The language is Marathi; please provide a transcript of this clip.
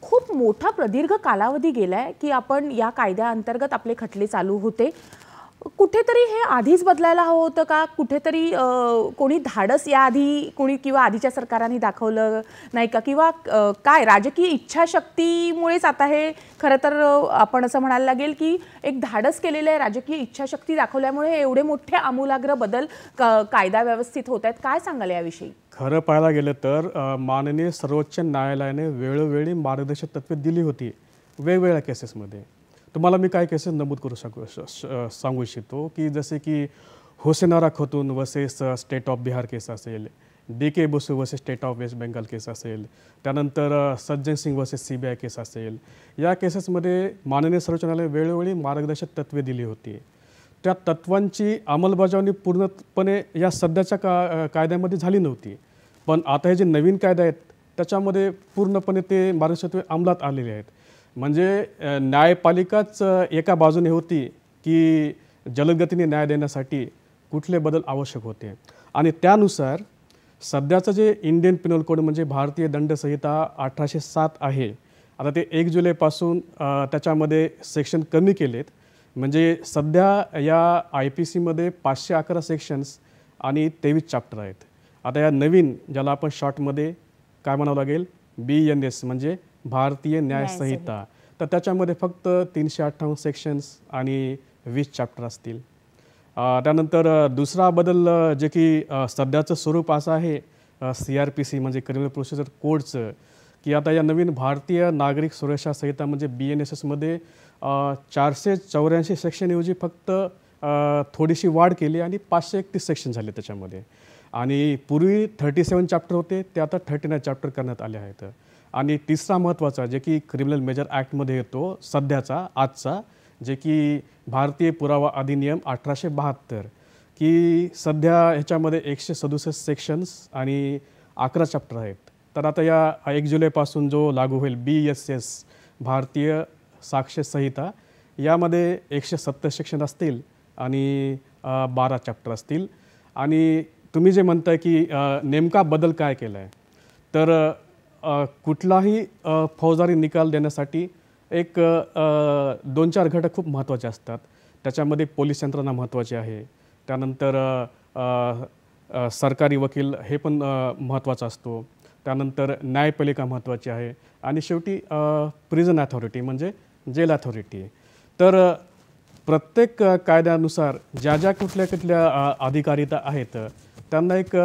खूप मोठा प्रदीर्घ कालावधी गेलाय की आपण या कायद्याअंतर्गत आपले खटले चालू होते। कुठेतरी हे आधीच बदलायला हवं होतं का? कुठेतरी कोणी धाडस याआधी कोणी किंवा आधीच्या सरकारांनी दाखवलं नाही का? किंवा काय राजकीय इच्छाशक्तीमुळेच आता हे खरं तर आपण असं म्हणायला लागेल की एक धाडस केलेलं आहे, राजकीय इच्छाशक्ती दाखवल्यामुळे एवढे मोठे आमूलाग्र बदल कायदा व्यवस्थित होत आहेत। काय सांगाल याविषयी? खरं पाहायला गेलं तर माननीय सर्वोच्च न्यायालयाने वेळोवेळी मार्गदर्शक तत्त्वे दिली होती वेगवेगळ्या केसेसमध्ये। तुम्हाला मी काय केसेस नमूद करू सांगू इच्छितो की जसे की Hussainara Khatoon versus state of Bihar case असेल, DK Basu versus state of west Bengal case असेल, त्यानंतर Sajjan Singh versus CBI case असेल। या केसेसमध्ये माननीय सर्वोच्च न्यायालयाने वेळोवेळी मार्गदर्शक तत्त्वे दिली होती। त्या तत्त्वांची अंमलबजावणी पूर्णपणे या सध्याच्या कायद्यामध्ये झाली नव्हती, पण आता हे जे नवीन कायदे आहेत त्याच्यामध्ये पूर्णपणे ते मार्गदर्शक अंमलात आलेले आहेत। म्हणजे न्यायपालिकाच एका बाजूने होती की जलदगतीने न्याय देण्यासाठी कुठले बदल आवश्यक होते आणि त्यानुसार सध्याचं जे इंडियन पिनल कोड म्हणजे भारतीय दंडसंहिता 1807 आहे, आता ते 1 जुलैपासून त्याच्यामध्ये सेक्शन कमी केलेत। म्हणजे सध्या या IPC मध्ये 511 सेक्शन्स आणि 23 चॅप्टर आहेत। आता या नवीन ज्याला आपण शॉर्टमध्ये काय म्हणावं लागेल BNS म्हणजे भारतीय न्याय संहिता, तर त्याच्यामध्ये फक्त 358 सेक्शन्स आणि 20 चॅप्टर असतील। त्यानंतर दुसरा बदल जे की सध्याचं स्वरूप असं आहे CRPC म्हणजे क्रिमिनल प्रोसिजर कोडचं, की आता या नवीन भारतीय नागरिक सुरक्षा संहिता म्हणजे BNSS मध्ये 484 सेक्शनऐवजी फक्त थोडीशी वाढ केली आणि 531 सेक्शन झाले त्याच्यामध्ये। आणि पूर्वी 37 चॅप्टर होते ते आता 39 चॅप्टर करण्यात आले आहेत। आणि तिसरा महत्त्वाचा जे की क्रिमिनल मेजर ॲक्टमध्ये येतो सध्याचा आजचा, जे की भारतीय पुरावा अधिनियम 1872, की सध्या ह्याच्यामध्ये 167 सेक्शन्स आणि 11 चॅप्टर आहेत। तर आता या 1 जुलैपासून जो लागू होईल BSS भारतीय साक्ष्य संहिता, यामध्ये 170 सेक्शन असतील आणि 12 चॅप्टर असतील। आणि तुम्ही जे म्हणताय की नेमका बदल काय केला आहे, तर कुठलाही फौजदारी निकाल देण्यासाठी एक 2-4 घटक खूप महत्त्वाचे असतात। त्याच्यामध्ये पोलीस यंत्रणा महत्त्वाची आहे, त्यानंतर सरकारी वकील हे पण महत्त्वाचा असतो, त्यानंतर न्यायपालिका महत्त्वाची आहे आणि शेवटी प्रिझन अथॉरिटी म्हणजे जेल अथॉरिटी। तर प्रत्येक कायद्यानुसार ज्या कुठल्या अधिकारिता आहेत त्यांना एक